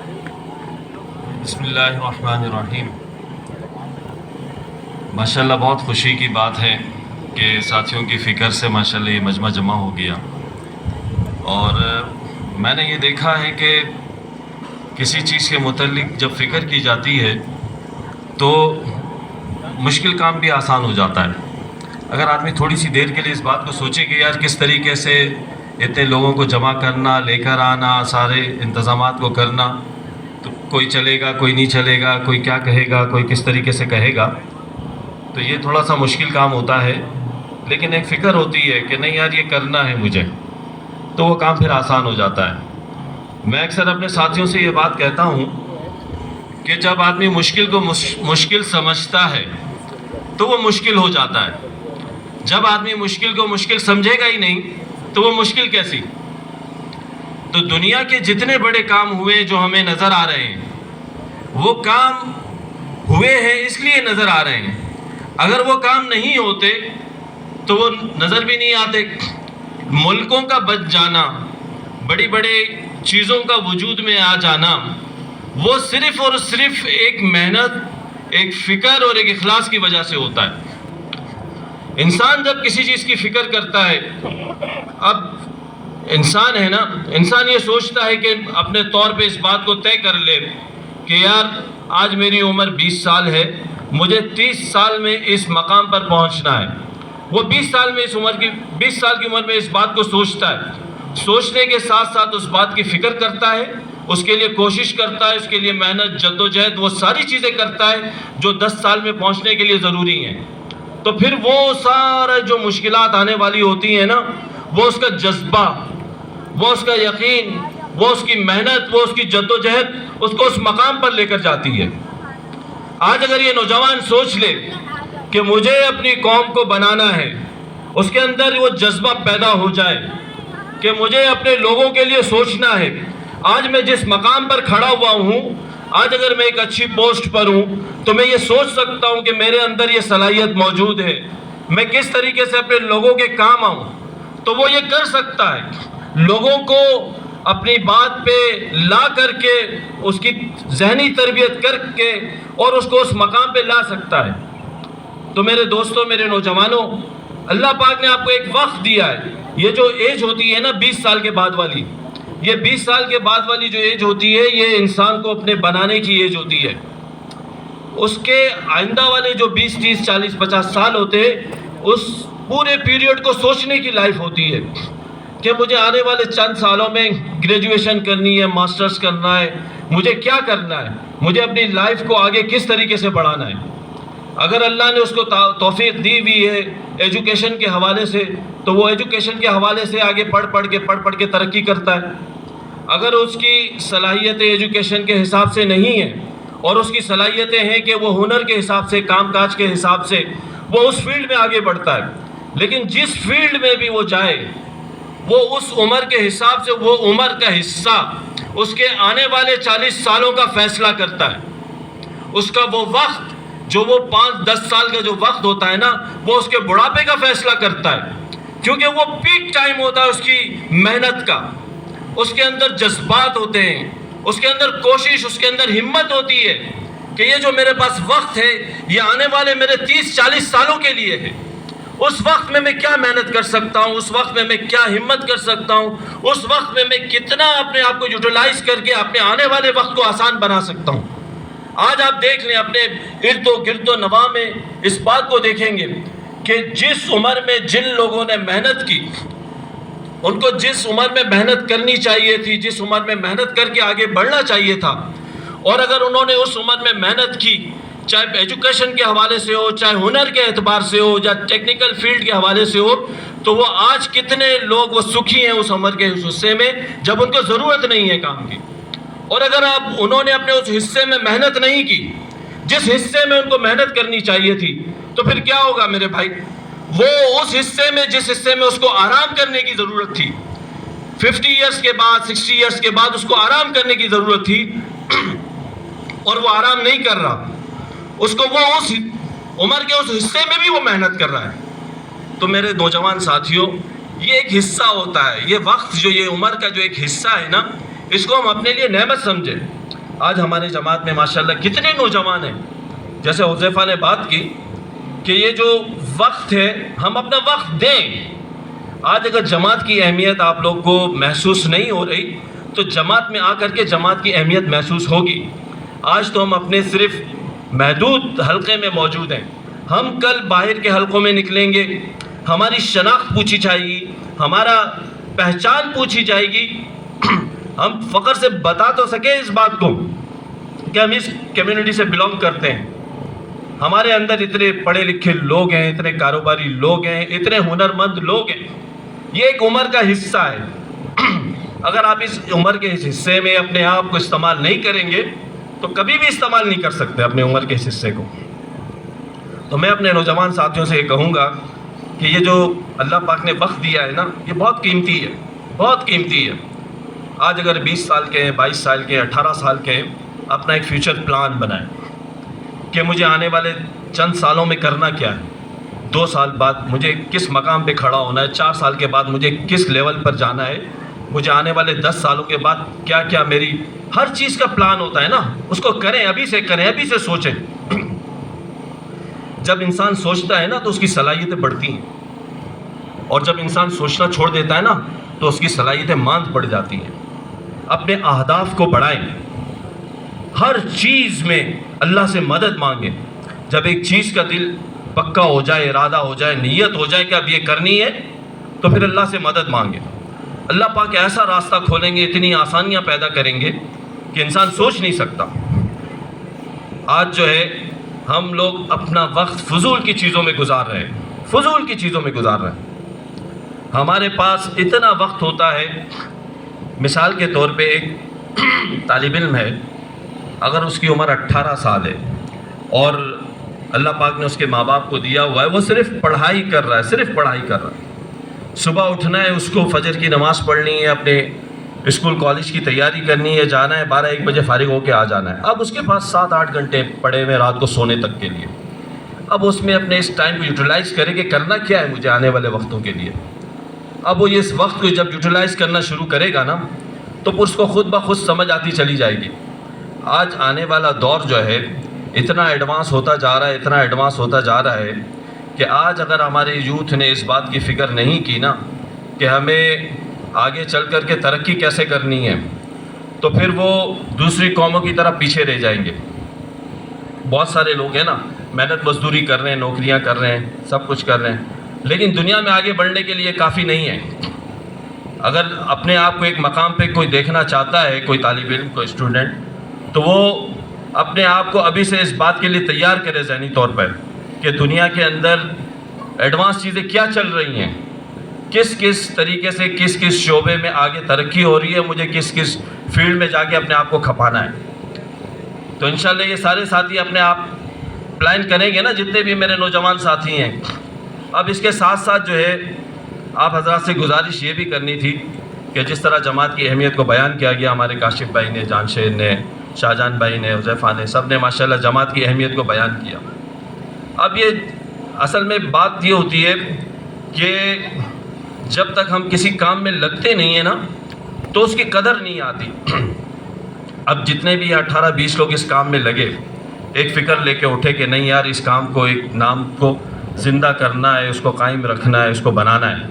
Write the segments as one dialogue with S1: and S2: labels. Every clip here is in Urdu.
S1: بسم اللہ الرحمن الرحیم۔ ماشاءاللہ بہت خوشی کی بات ہے کہ ساتھیوں کی فکر سے ماشاءاللہ یہ مجمع جمع ہو گیا، اور میں نے یہ دیکھا ہے کہ کسی چیز کے متعلق جب فکر کی جاتی ہے تو مشکل کام بھی آسان ہو جاتا ہے۔ اگر آدمی تھوڑی سی دیر کے لیے اس بات کو سوچے کہ یار کس طریقے سے اتنے لوگوں کو جمع کرنا، لے کر آنا، سارے انتظامات کو کرنا، تو کوئی چلے گا، کوئی نہیں چلے گا، کوئی کیا کہے گا، کوئی کس طریقے سے کہے گا، تو یہ تھوڑا سا مشکل کام ہوتا ہے۔ لیکن ایک فکر ہوتی ہے کہ نہیں یار یہ کرنا ہے مجھے، تو وہ کام پھر آسان ہو جاتا ہے۔ میں اکثر اپنے ساتھیوں سے یہ بات کہتا ہوں کہ جب آدمی مشکل کو مشکل سمجھتا ہے تو وہ مشکل ہو جاتا ہے۔ جب آدمی مشکل کو مشکل سمجھے گا ہی نہیں تو وہ مشکل کیسی؟ تو دنیا کے جتنے بڑے کام ہوئے جو ہمیں نظر آ رہے ہیں، وہ کام ہوئے ہیں اس لیے نظر آ رہے ہیں۔ اگر وہ کام نہیں ہوتے تو وہ نظر بھی نہیں آتے۔ ملکوں کا بچ جانا، بڑی بڑی چیزوں کا وجود میں آ جانا، وہ صرف اور صرف ایک محنت، ایک فکر اور ایک اخلاص کی وجہ سے ہوتا ہے۔ انسان جب کسی چیز کی فکر کرتا ہے، اب انسان ہے نا، انسان یہ سوچتا ہے کہ اپنے طور پہ اس بات کو طے کر لے کہ یار آج میری عمر 20 سال ہے، مجھے 30 سال میں اس مقام پر پہنچنا ہے۔ وہ 20 سال کی عمر میں اس بات کو سوچتا ہے، سوچنے کے ساتھ ساتھ اس بات کی فکر کرتا ہے، اس کے لیے کوشش کرتا ہے، اس کے لیے محنت، جدوجہد، وہ ساری چیزیں کرتا ہے جو 10 سال میں پہنچنے کے لیے ضروری ہیں۔ تو پھر وہ سارے جو مشکلات آنے والی ہوتی ہیں نا، وہ اس کا جذبہ، وہ اس کا یقین، وہ اس کی محنت، وہ اس کی جدوجہد اس کو اس مقام پر لے کر جاتی ہے۔ آج اگر یہ نوجوان سوچ لے کہ مجھے اپنی قوم کو بنانا ہے، اس کے اندر وہ جذبہ پیدا ہو جائے کہ مجھے اپنے لوگوں کے لیے سوچنا ہے۔ آج میں جس مقام پر کھڑا ہوا ہوں، آج اگر میں ایک اچھی پوسٹ پر ہوں تو میں یہ سوچ سکتا ہوں کہ میرے اندر یہ صلاحیت موجود ہے، میں کس طریقے سے اپنے لوگوں کے کام آؤں، تو وہ یہ کر سکتا ہے۔ لوگوں کو اپنی بات پہ لا کر کے، اس کی ذہنی تربیت کر کے اور اس کو اس مقام پہ لا سکتا ہے۔ تو میرے دوستوں، میرے نوجوانوں، اللہ پاک نے آپ کو ایک وقت دیا ہے۔ یہ جو ایج ہوتی ہے نا 20 سال کے بعد والی، یہ 20 سال کے بعد والی جو ایج ہوتی ہے، یہ انسان کو اپنے بنانے کی ایج ہوتی ہے۔ اس کے آئندہ والے جو 20 30 40 50 سال ہوتے ہیں، اس پورے پیریڈ کو سوچنے کی لائف ہوتی ہے کہ مجھے آنے والے چند سالوں میں گریجویشن کرنی ہے، ماسٹرز کرنا ہے، مجھے کیا کرنا ہے، مجھے اپنی لائف کو آگے کس طریقے سے بڑھانا ہے۔ اگر اللہ نے اس کو توفیق دی ہوئی ہے ایجوکیشن کے حوالے سے، تو وہ ایجوکیشن کے حوالے سے آگے پڑھ کے ترقی کرتا ہے۔ اگر اس کی صلاحیتیں ایجوکیشن کے حساب سے نہیں ہیں اور اس کی صلاحیتیں ہیں کہ وہ ہنر کے حساب سے، کام کاج کے حساب سے، وہ اس فیلڈ میں آگے بڑھتا ہے۔ لیکن جس فیلڈ میں بھی وہ جائے، وہ اس عمر کے حساب سے، وہ عمر کا حصہ اس کے آنے والے 40 سالوں کا فیصلہ کرتا ہے۔ اس کا وہ وقت جو وہ 5-10 سال کا جو وقت ہوتا ہے نا، وہ اس کے بڑھاپے کا فیصلہ کرتا ہے، کیونکہ وہ پیک ٹائم ہوتا ہے اس کی محنت کا۔ اس کے اندر جذبات ہوتے ہیں، اس کے اندر کوشش، اس کے اندر ہمت ہوتی ہے کہ یہ جو میرے پاس وقت ہے، یہ آنے والے میرے 30-40 سالوں کے لیے ہے۔ اس وقت میں کیا محنت کر سکتا ہوں، اس وقت میں کیا ہمت کر سکتا ہوں، اس وقت میں کتنا اپنے آپ کو یوٹیلائز کر کے اپنے آنے والے وقت کو آسان بنا سکتا ہوں۔ آج آپ دیکھ لیں اپنے ارد و گرد و نواح میں اس بات کو دیکھیں گے کہ جس عمر میں جن لوگوں نے محنت کی، ان کو جس عمر میں محنت کرنی چاہیے تھی، جس عمر میں محنت کر کے آگے بڑھنا چاہیے تھا، اور اگر انہوں نے اس عمر میں محنت کی، چاہے ایجوکیشن کے حوالے سے ہو، چاہے ہنر کے اعتبار سے ہو، یا ٹیکنیکل فیلڈ کے حوالے سے ہو، تو وہ آج کتنے لوگ وہ سکھی ہیں اس عمر کے اس حصے میں جب ان کو ضرورت نہیں ہے کام کی۔ اور اگر انہوں نے اپنے اس حصے میں محنت نہیں کی، جس حصے میں ان کو محنت کرنی چاہیے تھی، تو پھر کیا ہوگا میرے بھائی؟ وہ اس حصے میں، جس حصے میں اس کو آرام کرنے کی ضرورت تھی، 50 ایئرس کے بعد، 60 ایئرس کے بعد اس کو آرام کرنے کی ضرورت تھی، اور وہ آرام نہیں کر رہا، اس کو وہ اس عمر کے اس حصے میں بھی وہ محنت کر رہا ہے۔ تو میرے نوجوان ساتھیوں، یہ ایک حصہ ہوتا ہے، یہ وقت جو، یہ عمر کا جو ایک حصہ ہے نا، اس کو ہم اپنے لیے نعمت سمجھیں۔ آج ہمارے جماعت میں ماشاءاللہ کتنے نوجوان ہیں. جیسے حذیفہ نے بات کی کہ یہ جو وقت ہے ہم اپنا وقت دیں. آج اگر جماعت کی اہمیت آپ لوگ کو محسوس نہیں ہو رہی تو جماعت میں آ کر کے جماعت کی اہمیت محسوس ہوگی. آج تو ہم اپنے صرف محدود حلقے میں موجود ہیں. ہم کل باہر کے حلقوں میں نکلیں گے, ہماری شناخت پوچھی جائے گی, ہمارا پہچان پوچھی جائے گی. ہم فخر سے بتا تو سکیں اس بات کو کہ ہم اس کمیونٹی سے بلانگ کرتے ہیں. ہمارے اندر اتنے پڑھے لکھے لوگ ہیں, اتنے کاروباری لوگ ہیں, اتنے ہنرمند لوگ ہیں. یہ ایک عمر کا حصہ ہے. اگر آپ اس عمر کے اس حصے میں اپنے آپ کو استعمال نہیں کریں گے تو کبھی بھی استعمال نہیں کر سکتے اپنے عمر کے اس حصے کو. تو میں اپنے نوجوان ساتھیوں سے یہ کہوں گا کہ یہ جو اللہ پاک نے وقت دیا ہے نا, یہ بہت قیمتی ہے, بہت قیمتی ہے. آج اگر 20 سال کے ہیں, 22 سال کے ہیں, 18 سال کے ہیں, اپنا ایک فیوچر پلان بنائیں کہ مجھے آنے والے چند سالوں میں کرنا کیا ہے. 2 سال بعد مجھے کس مقام پہ کھڑا ہونا ہے, 4 سال کے بعد مجھے کس لیول پر جانا ہے, مجھے آنے والے 10 سالوں کے بعد کیا کیا میری ہر چیز کا پلان ہوتا ہے نا, اس کو کریں, ابھی سے کریں, ابھی سے سوچیں. جب انسان سوچتا ہے نا تو اس کی صلاحیتیں بڑھتی ہیں, اور جب انسان سوچنا چھوڑ دیتا ہے نا تو اس کی صلاحیتیں ماند پڑ جاتی ہیں. اپنے اہداف کو بڑھائیں, ہر چیز میں اللہ سے مدد مانگیں. جب ایک چیز کا دل پکا ہو جائے, ارادہ ہو جائے, نیت ہو جائے کہ اب یہ کرنی ہے, تو پھر اللہ سے مدد مانگیں. اللہ پاک ایسا راستہ کھولیں گے, اتنی آسانیاں پیدا کریں گے کہ انسان سوچ نہیں سکتا. آج جو ہے ہم لوگ اپنا وقت فضول کی چیزوں میں گزار رہے ہیں, فضول کی چیزوں میں گزار رہے ہیں. ہمارے پاس اتنا وقت ہوتا ہے. مثال کے طور پہ ایک طالب علم ہے, اگر اس کی عمر 18 سال ہے اور اللہ پاک نے اس کے ماں باپ کو دیا ہوا ہے, وہ صرف پڑھائی کر رہا ہے, صرف پڑھائی کر رہا ہے. صبح اٹھنا ہے, اس کو فجر کی نماز پڑھنی ہے, اپنے اسکول کالج کی تیاری کرنی ہے, جانا ہے, 12-1 بجے فارغ ہو کے آ جانا ہے. اب اس کے پاس 7-8 گھنٹے پڑے ہوئے رات کو سونے تک کے لیے. اب اس میں اپنے اس ٹائم کو یوٹیلائز کرے کہ کرنا کیا ہے مجھے آنے والے وقتوں کے لیے. اب وہ اس وقت کو جب یوٹیلائز کرنا شروع کرے گا نا تو اس کو خود بخود سمجھ آتی چلی جائے گی. آج آنے والا دور جو ہے اتنا ایڈوانس ہوتا جا رہا ہے, اتنا ایڈوانس ہوتا جا رہا ہے کہ آج اگر ہمارے یوتھ نے اس بات کی فکر نہیں کی نا کہ ہمیں آگے چل کر کے ترقی کیسے کرنی ہے, تو پھر وہ دوسری قوموں کی طرح پیچھے رہ جائیں گے. بہت سارے لوگ ہیں نا, محنت مزدوری کر رہے ہیں, نوکریاں کر رہے ہیں, سب کچھ کر رہے ہیں, لیکن دنیا میں آگے بڑھنے کے لیے کافی نہیں ہے. اگر اپنے آپ کو ایک مقام پہ کوئی دیکھنا چاہتا ہے, کوئی طالب علم, کوئی اسٹوڈنٹ, تو وہ اپنے آپ کو ابھی سے اس بات کے لیے تیار کرے ذہنی طور پر کہ دنیا کے اندر ایڈوانس چیزیں کیا چل رہی ہیں, کس کس طریقے سے کس کس شعبے میں آگے ترقی ہو رہی ہے, مجھے کس کس فیلڈ میں جا کے اپنے آپ کو کھپانا ہے. تو انشاءاللہ یہ سارے ساتھی اپنے آپ پلان کریں گے نا, جتنے بھی میرے نوجوان ساتھی ہیں. اب اس کے ساتھ ساتھ جو ہے آپ حضرات سے گزارش یہ بھی کرنی تھی کہ جس طرح جماعت کی اہمیت کو بیان کیا گیا, ہمارے کاشف بھائی نے, جانشیر نے, شاہجہان بھائی نے, حذیفہ نے, سب نے ماشاءاللہ جماعت کی اہمیت کو بیان کیا. اب یہ اصل میں بات یہ ہوتی ہے کہ جب تک ہم کسی کام میں لگتے نہیں ہیں نا تو اس کی قدر نہیں آتی. اب جتنے بھی 18-20 لوگ اس کام میں لگے, ایک فکر لے کے اٹھے کہ نہیں یار اس کام کو, ایک نام کو زندہ کرنا ہے, اس کو قائم رکھنا ہے, اس کو بنانا ہے.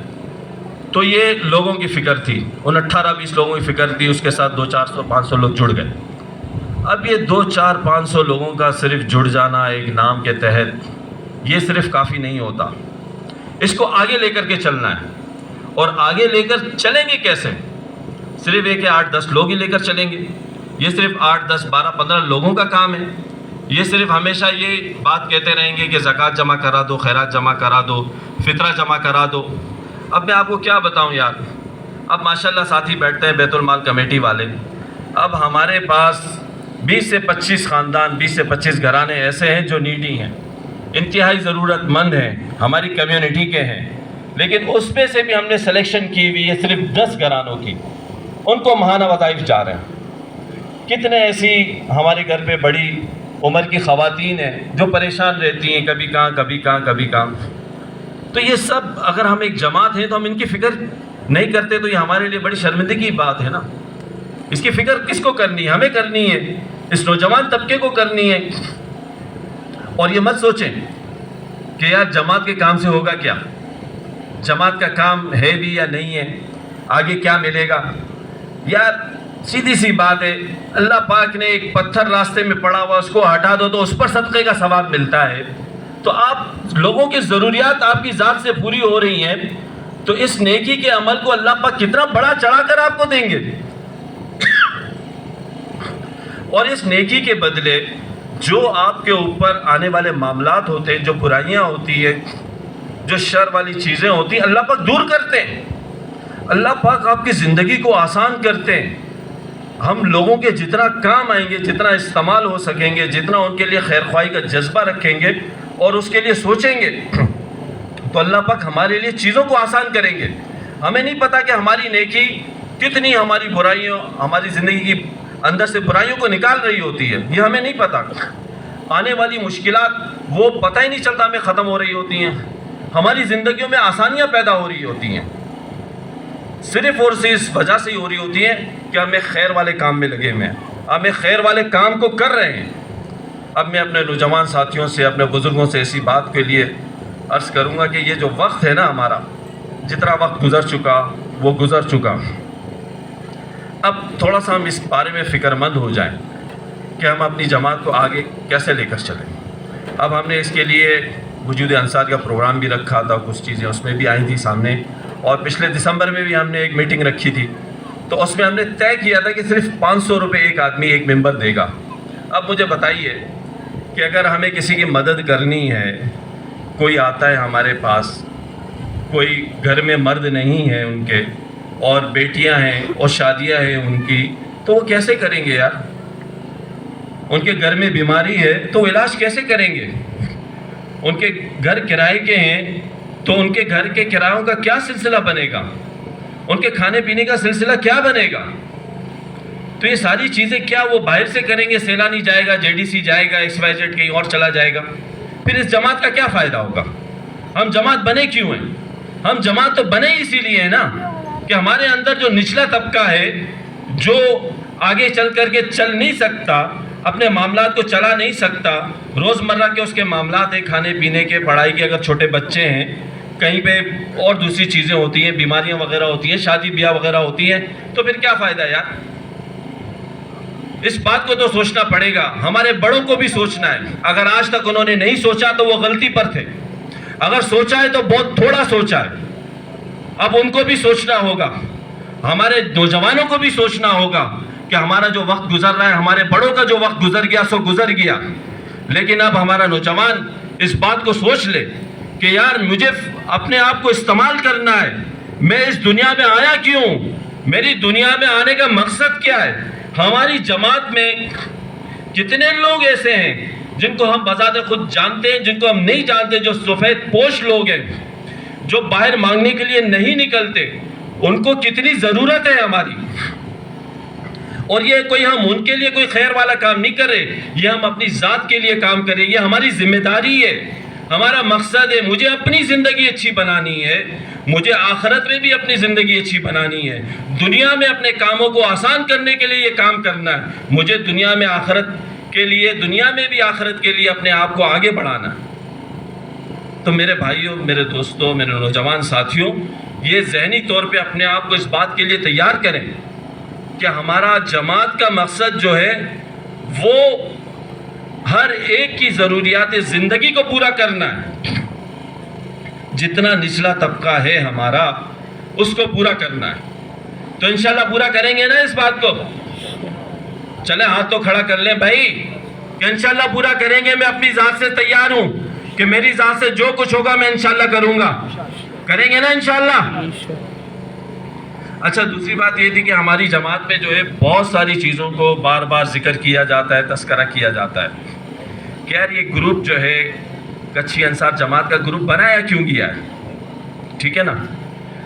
S1: تو یہ لوگوں کی فکر تھی, ان 18-20 لوگوں کی فکر تھی, اس کے ساتھ 200-400-500 لوگ جڑ گئے. اب یہ 200-400-500 لوگوں کا صرف جڑ جانا ایک نام کے تحت, یہ صرف کافی نہیں ہوتا. اس کو آگے لے کر کے چلنا ہے. اور آگے لے کر چلیں گے کیسے؟ صرف ایک 8-10 لوگ ہی لے کر چلیں گے. یہ صرف 8-10-12-15 لوگوں کا کام ہے. یہ صرف ہمیشہ یہ بات کہتے رہیں گے کہ زکوٰۃ جمع کرا دو, خیرات جمع کرا دو, فطرہ جمع کرا دو. اب میں آپ کو کیا بتاؤں یار, اب ماشاءاللہ ساتھی بیٹھتے ہیں بیت المال کمیٹی والے. اب ہمارے پاس 20 سے 25 خاندان, 20 سے 25 گھرانے ایسے ہیں جو نیڈی ہیں, انتہائی ضرورت مند ہیں, ہماری کمیونٹی کے ہیں, لیکن اس میں سے بھی ہم نے سلیکشن کی ہوئی ہے صرف 10 گھرانوں کی. ان کو ماہانہ وظائف جا رہے ہیں. کتنے ایسی ہمارے گھر پہ بڑی عمر کی خواتین ہیں جو پریشان رہتی ہیں, کبھی کہاں کبھی کہاں کبھی کہاں. تو یہ سب اگر ہم ایک جماعت ہیں تو ہم ان کی فکر نہیں کرتے تو یہ ہمارے لیے بڑی شرمندگی کی بات ہے نا. اس کی فکر کس کو کرنی ہے؟ ہمیں کرنی ہے اس نوجوان طبقے کو کرنی ہے. اور یہ مت سوچیں کہ یار جماعت کے کام سے ہوگا کیا, جماعت کا کام ہے بھی یا نہیں ہے, آگے کیا ملے گا. یار سیدھی سی بات ہے, اللہ پاک نے ایک پتھر راستے میں پڑا ہوا اس کو ہٹا دو تو اس پر صدقے کا ثواب ملتا ہے. تو آپ لوگوں کی ضروریات آپ کی ذات سے پوری ہو رہی ہیں, تو اس نیکی کے عمل کو اللہ پاک کتنا بڑا چڑھا کر آپ کو دیں گے. اور اس نیکی کے بدلے جو آپ کے اوپر آنے والے معاملات ہوتے ہیں, جو برائیاں ہوتی ہیں, جو شر والی چیزیں ہوتی ہیں, اللہ پاک دور کرتے ہیں. اللہ پاک آپ کی زندگی کو آسان کرتے ہیں. ہم لوگوں کے جتنا کام آئیں گے, جتنا استعمال ہو سکیں گے, جتنا ان کے لیے خیر خواہی کا جذبہ رکھیں گے اور اس کے لیے سوچیں گے, تو اللہ پاک ہمارے لیے چیزوں کو آسان کریں گے. ہمیں نہیں پتا کہ ہماری نیکی کتنی ہماری برائیوں, ہماری زندگی کی اندر سے برائیوں کو نکال رہی ہوتی ہے, یہ ہمیں نہیں پتا. آنے والی مشکلات وہ پتہ ہی نہیں چلتا ہمیں ختم ہو رہی ہوتی ہیں. ہماری زندگیوں میں آسانیاں پیدا ہو رہی ہوتی ہیں, صرف اور صرف اس وجہ سے ہی ہو رہی ہوتی ہیں کہ ہمیں خیر والے کام میں لگے ہوئے ہیں, ہمیں خیر والے کام کو کر رہے ہیں. اب میں اپنے نوجوان ساتھیوں سے, اپنے بزرگوں سے اسی بات کے لیے عرض کروں گا کہ یہ جو وقت ہے نا ہمارا, جتنا وقت گزر چکا وہ گزر چکا. اب تھوڑا سا ہم اس بارے میں فکر مند ہو جائیں کہ ہم اپنی جماعت کو آگے کیسے لے کر چلیں. اب ہم نے اس کے لیے وجود انصار کا پروگرام بھی رکھا تھا, کچھ چیزیں اس میں بھی آئی تھی سامنے, اور پچھلے دسمبر میں بھی ہم نے ایک میٹنگ رکھی تھی, تو اس میں ہم نے طے کیا تھا کہ صرف 500 روپے ایک آدمی ایک ممبر دے گا. اب مجھے بتائیے کہ اگر ہمیں کسی کی مدد کرنی ہے, کوئی آتا ہے ہمارے پاس, کوئی گھر میں مرد نہیں ہے ان کے, اور بیٹیاں ہیں اور شادیاں ہیں ان کی, تو وہ کیسے کریں گے یار؟ ان کے گھر میں بیماری ہے تو وہ علاج کیسے کریں گے؟ ان کے گھر کرائے کے ہیں تو ان کے گھر کے کرایوں کا کیا سلسلہ بنے گا؟ ان کے کھانے پینے کا سلسلہ کیا بنے گا؟ تو یہ ساری چیزیں کیا وہ باہر سے کریں گے؟ سیلانی جائے گا, JDC جائے گا, XYZ کہیں اور چلا جائے گا, پھر اس جماعت کا کیا فائدہ ہوگا؟ ہم جماعت بنے کیوں ہیں؟ ہم جماعت تو بنے اسی لیے ہیں نا کہ ہمارے اندر جو نچلا طبقہ ہے, جو آگے چل کر کے چل نہیں سکتا, اپنے معاملات کو چلا نہیں سکتا, روزمرہ کے اس کے معاملات ہیں, کھانے پینے کے, پڑھائی کے, اگر چھوٹے بچے ہیں, کہیں پہ اور دوسری چیزیں ہوتی ہیں, بیماریاں وغیرہ ہوتی ہیں, شادی بیاہ وغیرہ ہوتی ہیں, تو پھر کیا فائدہ یار؟ اس بات کو تو سوچنا پڑے گا. ہمارے بڑوں کو بھی سوچنا ہے. اگر آج تک انہوں نے نہیں سوچا تو وہ غلطی پر تھے, اگر سوچا ہے تو بہت تھوڑا سوچا ہے. اب ان کو بھی سوچنا ہوگا, ہمارے نوجوانوں کو بھی سوچنا ہوگا کہ ہمارا جو وقت گزر رہا ہے, ہمارے بڑوں کا جو وقت گزر گیا سو گزر گیا, لیکن اب ہمارا نوجوان اس بات کو سوچ لے کہ یار مجھے اپنے آپ کو استعمال کرنا ہے. میں اس دنیا میں آیا کیوں؟ میری دنیا میں آنے کا مقصد کیا ہے؟ ہماری جماعت میں کتنے لوگ ایسے ہیں جن کو ہم بذات خود جانتے ہیں, جن کو ہم نہیں جانتے, جو سفید پوش لوگ ہیں, جو باہر مانگنے کے لیے نہیں نکلتے. ان کو کتنی ضرورت ہے ہماری, اور یہ کوئی ہم ان کے لیے کوئی خیر والا کام نہیں کر رہے, یہ ہم اپنی ذات کے لیے کام کریں. یہ ہماری ذمہ داری ہے, ہمارا مقصد ہے. مجھے اپنی زندگی اچھی بنانی ہے, مجھے آخرت میں بھی اپنی زندگی اچھی بنانی ہے, دنیا میں اپنے کاموں کو آسان کرنے کے لیے یہ کام کرنا ہے. مجھے دنیا میں آخرت کے لیے, دنیا میں بھی آخرت کے لیے اپنے آپ کو آگے بڑھانا. تو میرے بھائیوں, میرے دوستوں, میرے نوجوان ساتھیوں, یہ ذہنی طور پہ اپنے آپ کو اس بات کے لیے تیار کریں کہ ہمارا جماعت کا مقصد جو ہے وہ ہر ایک کی ضروریات زندگی کو پورا کرنا ہے. جتنا نچلا طبقہ ہے ہمارا, اس کو پورا کرنا ہے. تو انشاءاللہ پورا کریں گے نا اس بات کو؟ چلیں ہاتھ تو کھڑا کر لیں بھائی کہ انشاءاللہ پورا کریں گے. میں اپنی ذات سے تیار ہوں کہ میری ذات سے جو کچھ ہوگا میں انشاءاللہ کروں گا. کریں گے نا انشاءاللہ؟ اچھا, دوسری بات یہ تھی کہ ہماری جماعت میں جو ہے بہت ساری چیزوں کو بار بار ذکر کیا جاتا ہے, تذکرہ کیا جاتا ہے کہ یار یہ گروپ جو ہے کچھی انصار جماعت کا گروپ بنایا کیوں گیا ہے, ٹھیک ہے نا,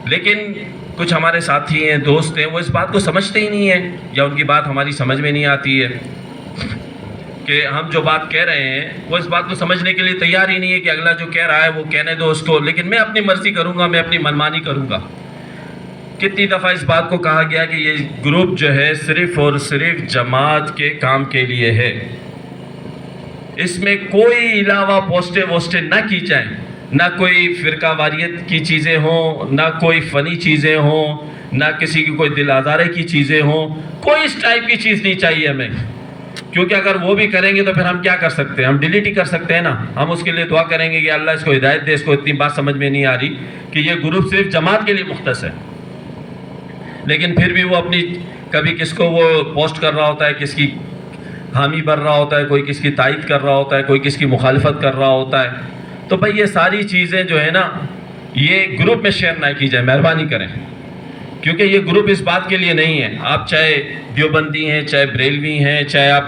S1: لیکن کچھ ہمارے ساتھی ہیں, دوست ہیں, وہ اس بات کو سمجھتے ہی نہیں ہیں, یا ان کی بات ہماری سمجھ میں نہیں آتی ہے کہ ہم جو بات کہہ رہے ہیں وہ اس بات کو سمجھنے کے لیے تیار ہی نہیں ہے کہ اگلا جو کہہ رہا ہے وہ کہنے دو اس کو, لیکن میں اپنی مرضی کروں گا, میں اپنی منمانی کروں گا. کتنی دفعہ اس بات کو کہا گیا کہ یہ گروپ جو ہے صرف اور صرف جماعت کے کام کے لیے ہے، اس میں کوئی علاوہ پوسٹیں نہ کی جائیں، نہ کوئی فرقہ واریت کی چیزیں ہوں، نہ کوئی فنی چیزیں ہوں، نہ کسی کی کوئی دل آزارے کی چیزیں ہوں، کوئی اس ٹائپ کی چیز نہیں چاہیے ہمیں، کیونکہ اگر وہ بھی کریں گے تو پھر ہم کیا کر سکتے ہیں؟ ہم ڈیلیٹ ہی کر سکتے ہیں نا. ہم اس کے لیے دعا کریں گے کہ اللہ اس کو ہدایت دے. اس کو اتنی بات سمجھ میں نہیں آ رہی کہ یہ گروپ صرف جماعت کے لیے مختص ہے، لیکن پھر بھی وہ اپنی کبھی کس کو وہ پوسٹ کر رہا ہوتا ہے، کس کی حامی بن رہا ہوتا ہے، کوئی کس کی تائید کر رہا ہوتا ہے، کوئی کس کی مخالفت کر رہا ہوتا ہے. تو بھائی یہ ساری چیزیں جو ہے نا یہ گروپ میں شیئر نہ کی جائے، مہربانی کریں، کیونکہ یہ گروپ اس بات کے لیے نہیں ہے. آپ چاہے دیوبندی ہیں، چاہے بریلوی ہیں، چاہے آپ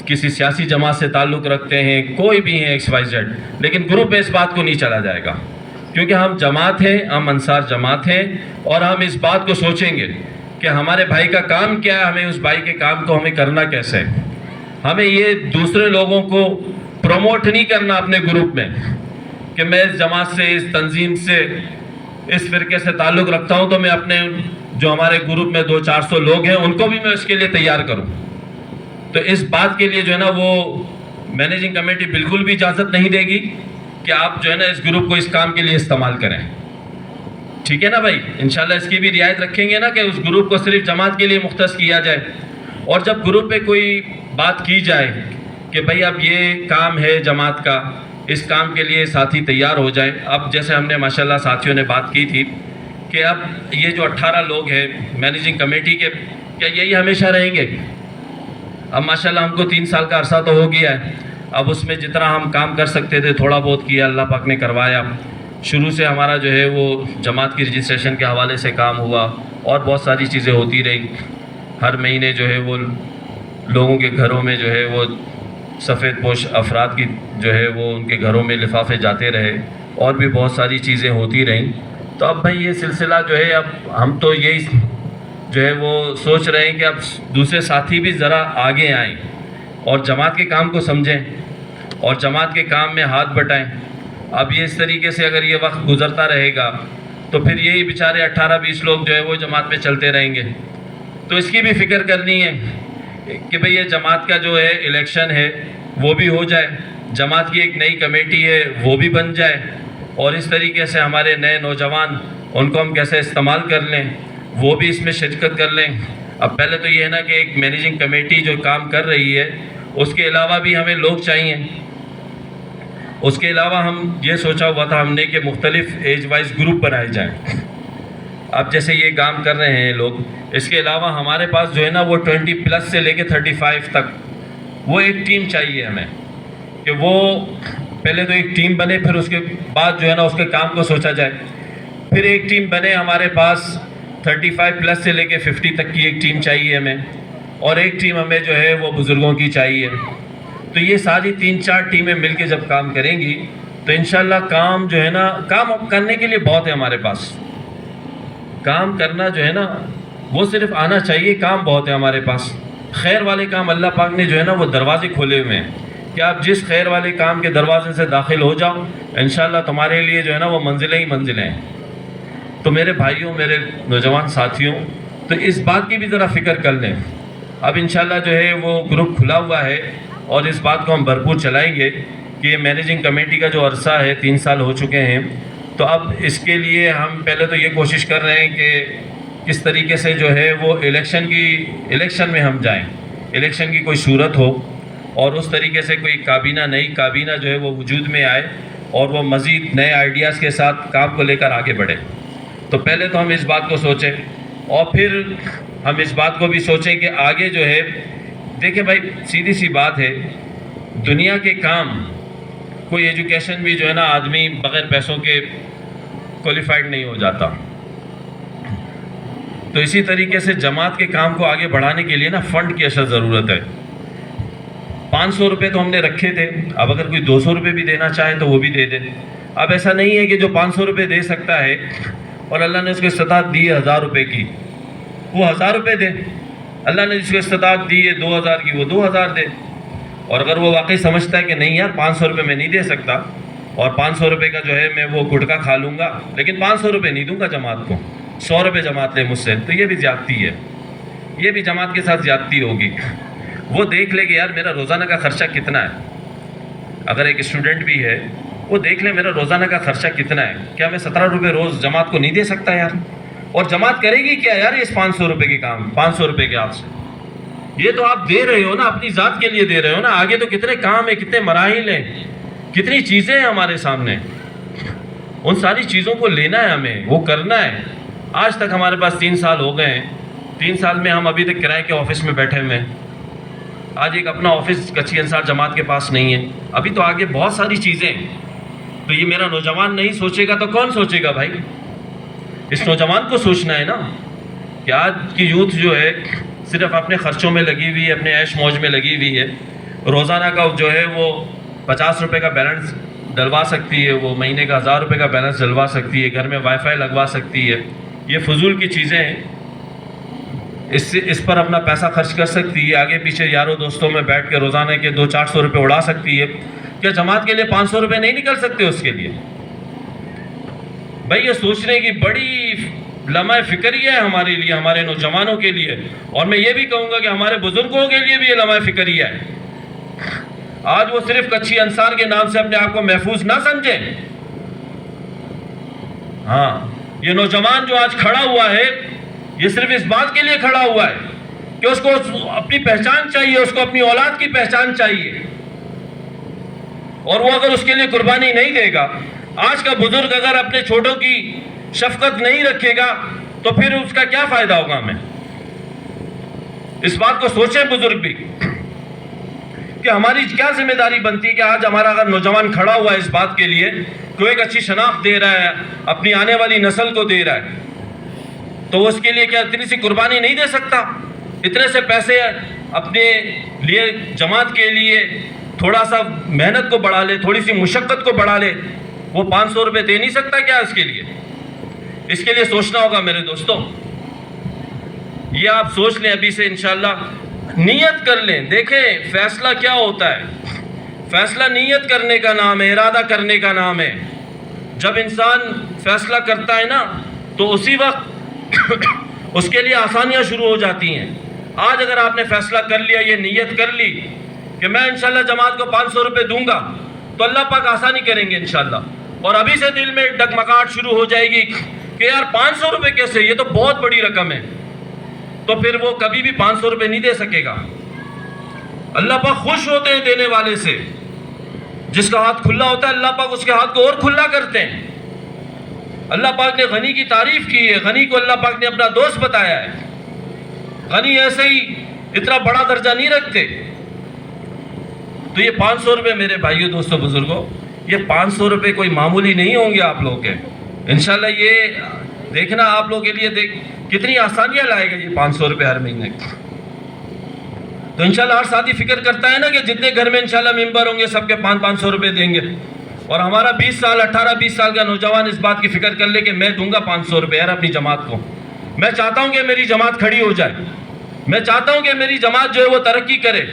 S1: کسی سیاسی جماعت سے تعلق رکھتے ہیں، کوئی بھی ہیں XYZ، لیکن گروپ میں اس بات کو نہیں چلا جائے گا، کیونکہ ہم جماعت ہیں، ہم انصار جماعت ہیں، اور ہم اس بات کو سوچیں گے کہ ہمارے بھائی کا کام کیا ہے، ہمیں اس بھائی کے کام کو ہمیں کرنا کیسے ہے. ہمیں یہ دوسرے لوگوں کو پروموٹ نہیں کرنا اپنے گروپ میں کہ میں اس جماعت سے، اس تنظیم سے، اس فرقے سے تعلق رکھتا ہوں تو میں اپنے جو ہمارے گروپ میں 200-400 لوگ ہیں ان کو بھی میں اس کے لیے تیار کروں. تو اس بات کے لیے جو ہے نا وہ مینیجنگ کمیٹی بالکل بھی اجازت نہیں دے گی کہ آپ جو ہے نا اس گروپ کو اس کام کے لیے استعمال کریں. ٹھیک ہے نا بھائی؟ انشاءاللہ اس کی بھی رعایت رکھیں گے نا کہ اس گروپ کو صرف جماعت کے لیے مختص کیا جائے. اور جب گروپ پہ کوئی بات کی جائے کہ بھائی اب یہ کام ہے جماعت کا، اس کام کے لیے ساتھی تیار ہو جائے. اب جیسے ہم نے ماشاءاللہ ساتھیوں نے بات کی تھی کہ اب یہ جو 18 لوگ ہیں مینیجنگ کمیٹی کے، کیا یہی ہمیشہ رہیں گے؟ اب ماشاءاللہ ہم کو 3 سال کا عرصہ تو ہو گیا ہے. اب اس میں جتنا ہم کام کر سکتے تھے تھوڑا بہت کیا، اللہ پاک نے کروایا. شروع سے ہمارا جو ہے وہ جماعت کی رجسٹریشن کے حوالے سے کام ہوا اور بہت ساری چیزیں ہوتی رہی. ہر مہینے جو ہے وہ لوگوں کے گھروں میں جو ہے وہ سفید پوش افراد کی جو ہے وہ ان کے گھروں میں لفافے جاتے رہے اور بھی بہت ساری چیزیں ہوتی رہیں. تو اب بھائی یہ سلسلہ جو ہے اب ہم تو یہی جو ہے وہ سوچ رہے ہیں کہ اب دوسرے ساتھی بھی ذرا آگے آئیں اور جماعت کے کام کو سمجھیں اور جماعت کے کام میں ہاتھ بٹائیں. اب یہ اس طریقے سے اگر یہ وقت گزرتا رہے گا تو پھر یہی بیچارے 18-20 لوگ جو ہے وہ جماعت میں چلتے رہیں گے. تو اس کی بھی فکر کرنی ہے کہ بھئی یہ جماعت کا جو ہے الیکشن ہے وہ بھی ہو جائے، جماعت کی ایک نئی کمیٹی ہے وہ بھی بن جائے، اور اس طریقے سے ہمارے نئے نوجوان ان کو ہم کیسے استعمال کر لیں وہ بھی اس میں شرکت کر لیں. اب پہلے تو یہ ہے نا کہ ایک مینیجنگ کمیٹی جو کام کر رہی ہے اس کے علاوہ بھی ہمیں لوگ چاہیے. اس کے علاوہ ہم یہ سوچا ہوا تھا ہم نے کہ مختلف ایج وائز گروپ بنائے جائیں. اب جیسے یہ کام کر رہے ہیں لوگ، اس کے علاوہ ہمارے پاس جو ہے نا وہ 20+ سے لے کے 35 تک وہ ایک ٹیم چاہیے ہمیں کہ وہ پہلے تو ایک ٹیم بنے، پھر اس کے بعد جو ہے نا اس کے کام کو سوچا جائے. پھر ایک ٹیم بنے ہمارے پاس 35+ سے لے کے 50 تک کی ایک ٹیم چاہیے ہمیں، اور ایک ٹیم ہمیں جو ہے وہ بزرگوں کی چاہیے. تو یہ ساری 3-4 ٹیمیں مل کے جب کام کریں گی تو انشاءاللہ کام جو ہے نا کام کرنے کے لیے بہت ہے ہمارے پاس. کام کرنا جو ہے نا وہ صرف آنا چاہیے، کام بہت ہے ہمارے پاس. خیر والے کام اللہ پاک نے جو ہے نا وہ دروازے کھولے ہوئے ہیں کہ آپ جس خیر والے کام کے دروازے سے داخل ہو جاؤ انشاءاللہ تمہارے لیے جو ہے نا وہ منزلیں ہی منزلیں ہیں. تو میرے بھائیوں، میرے نوجوان ساتھیوں، تو اس بات کی بھی ذرا فکر کر لیں. اب انشاءاللہ جو ہے وہ گروپ کھلا ہوا ہے اور اس بات کو ہم بھرپور چلائیں گے کہ یہ مینیجنگ کمیٹی کا جو عرصہ ہے 3 سال ہو چکے ہیں. تو اب اس کے لیے ہم پہلے تو یہ کوشش کر رہے ہیں کہ کس طریقے سے جو ہے وہ الیکشن میں ہم جائیں، الیکشن کی کوئی صورت ہو اور اس طریقے سے کوئی کابینہ، نئی کابینہ جو ہے وہ وجود میں آئے اور وہ مزید نئے آئیڈیاز کے ساتھ کام کو لے کر آگے بڑھے. تو پہلے تو ہم اس بات کو سوچیں اور پھر ہم اس بات کو بھی سوچیں کہ آگے جو ہے دیکھیں بھائی سیدھی سی بات ہے، دنیا کے کام کوئی ایجوکیشن بھی جو ہے نا آدمی بغیر پیسوں کے کوالیفائڈ نہیں ہو جاتا. تو اسی طریقے سے جماعت کے کام کو آگے بڑھانے کے لیے نا فنڈ کی اشد ضرورت ہے. 500 روپے تو ہم نے رکھے تھے، اب اگر کوئی 200 روپے بھی دینا چاہے تو وہ بھی دے دے. اب ایسا نہیں ہے کہ جو 500 روپے دے سکتا ہے اور اللہ نے اس کو استطاعت دی ہے 1000 روپے کی وہ 1000 روپے دے. اللہ نے جس کو استطاعت دی ہے 2000 کی وہ 2000 دے. اور اگر وہ واقعی سمجھتا ہے کہ نہیں یار 500 روپے میں نہیں دے سکتا اور 500 روپے کا جو ہے میں وہ گٹکا کھا لوں گا لیکن 500 روپے نہیں دوں گا جماعت کو، 100 روپے جماعت لے مجھ سے، تو یہ بھی زیادتی ہے، یہ بھی جماعت کے ساتھ زیادتی ہوگی۔ وہ دیکھ لے کہ یار میرا روزانہ کا خرچہ کتنا ہے، اگر ایک اسٹوڈنٹ بھی ہے وہ دیکھ لے میرا روزانہ کا خرچہ کتنا ہے، کیا میں 17 روپے روز جماعت کو نہیں دے سکتا یار؟ اور جماعت کرے گی کیا یار اس 500 روپے کے کام، 500 روپے کے آپ سے؟ یہ تو آپ دے رہے ہو نا، اپنی ذات کے لیے دے رہے ہو نا، آگے تو کتنے کام ہیں، کتنے مراحل ہیں، کتنی چیزیں ہیں ہمارے سامنے، ان ساری چیزوں کو لینا ہے ہمیں، وہ کرنا ہے۔ آج تک ہمارے پاس 3 سال ہو گئے ہیں، 3 سال میں ہم ابھی تک کرائے کے آفس میں بیٹھے ہوئے ہیں۔ آج ایک اپنا آفس کچی انصار جماعت کے پاس نہیں ہے، ابھی تو آگے بہت ساری چیزیں ہیں۔ تو یہ میرا نوجوان نہیں سوچے گا تو کون سوچے گا بھائی؟ اس نوجوان کو سوچنا ہے نا کہ آج کی یوتھ جو ہے صرف اپنے خرچوں میں لگی ہوئی ہے، اپنے عیش موج میں لگی ہوئی ہے۔ روزانہ کا جو ہے وہ 50 روپے کا بیلنس ڈلوا سکتی ہے، وہ مہینے کا 1000 روپے کا بیلنس ڈلوا سکتی ہے، گھر میں وائی فائی لگوا سکتی ہے۔ یہ فضول کی چیزیں ہیں، اس پر اپنا پیسہ خرچ کر سکتی ہے، آگے پیچھے یاروں دوستوں میں بیٹھ کے روزانہ کے 200-400 روپے اڑا سکتی ہے۔ کیا جماعت کے لیے 500 روپے نہیں نکل سکتے اس کے لیے؟ بھائی یہ سوچنے کی بڑی لمحہ فکریہ ہے ہمارے لیے، ہمارے نوجوانوں کے لیے، اور میں یہ بھی کہوں گا کہ ہمارے بزرگوں کے لیے بھی یہ لمحہ فکریہ ہے۔ آج وہ صرف کچھی انصار کے نام سے اپنے آپ کو محفوظ نہ سمجھیں۔ ہاں، یہ نوجوان جو آج کھڑا ہوا ہے یہ صرف اس بات کے لیے کھڑا ہوا ہے کہ اس کو اپنی پہچان چاہیے، اس کو اپنی اولاد کی پہچان چاہیے، اور وہ اگر اس کے لیے قربانی نہیں دے گا، آج کا بزرگ اگر اپنے چھوٹوں کی شفقت نہیں رکھے گا تو پھر اس کا کیا فائدہ ہوگا ہمیں؟ اس بات کو سوچیں بزرگ بھی کہ ہماری کیا ذمہ داری بنتی ہے کہ آج ہمارا اگر نوجوان کھڑا ہوا ہے اس بات کے لیے کہ وہ ایک اچھی شناخت دے رہا ہے، اپنی آنے والی نسل کو دے رہا ہے، تو وہ اس کے لیے کیا اتنی سی قربانی نہیں دے سکتا؟ اتنے سے پیسے اپنے لیے جماعت کے لیے تھوڑا سا محنت کو بڑھا لے، تھوڑی سی مشقت کو بڑھا لے، وہ 500 روپے دے نہیں سکتا کیا اس کے لیے؟ اس کے لیے سوچنا ہوگا میرے دوستوں۔ یہ آپ سوچ لیں ابھی سے، انشاءاللہ نیت کر لیں۔ دیکھیں فیصلہ کیا ہوتا ہے، فیصلہ نیت کرنے کا نام ہے، ارادہ کرنے کا نام ہے۔ جب انسان فیصلہ کرتا ہے نا تو اسی وقت اس کے لیے آسانیاں شروع ہو جاتی ہیں۔ آج اگر آپ نے فیصلہ کر لیا، یہ نیت کر لی کہ میں انشاءاللہ جماعت کو 500 روپے دوں گا، تو اللہ پاک آسانی کریں گے انشاءاللہ۔ اور ابھی سے دل میں ڈگمگاہٹ شروع ہو جائے گی کہ یار 500 روپے کیسے، یہ تو بہت بڑی رقم ہے، تو پھر وہ کبھی بھی 500 روپے نہیں دے سکے گا۔ اللہ پاک خوش ہوتے ہیں دینے والے سے، جس کا ہاتھ کھلا ہوتا ہے اللہ پاک اس کے ہاتھ کو اور کھلا کرتے ہیں۔ اللہ پاک نے غنی کی تعریف کی ہے، غنی کو اللہ پاک نے اپنا دوست بتایا ہے۔ غنی ایسے ہی اتنا بڑا درجہ نہیں رکھتے۔ تو یہ 500 روپے میرے بھائیوں دوستوں بزرگوں، یہ 500 روپے کوئی معمولی نہیں ہوں گے آپ لوگوں کے۔ انشاءاللہ یہ دیکھنا آپ لوگوں کے لیے کتنی آسانیاں لائے گا یہ 500 روپے ہر مہینے۔ تو انشاءاللہ ہر ساتھی فکر کرتا ہے نا کہ جتنے گھر میں انشاءاللہ ممبر ہوں گے سب کے 500 روپے دیں گے، اور ہمارا 18-20 سال کا نوجوان اس بات کی فکر کر لے کہ میں دوں گا 500 روپے یار اپنی جماعت کو۔ میں چاہتا ہوں کہ میری جماعت کھڑی ہو جائے، میں چاہتا ہوں کہ میری جماعت جو ہے وہ ترقی کرے،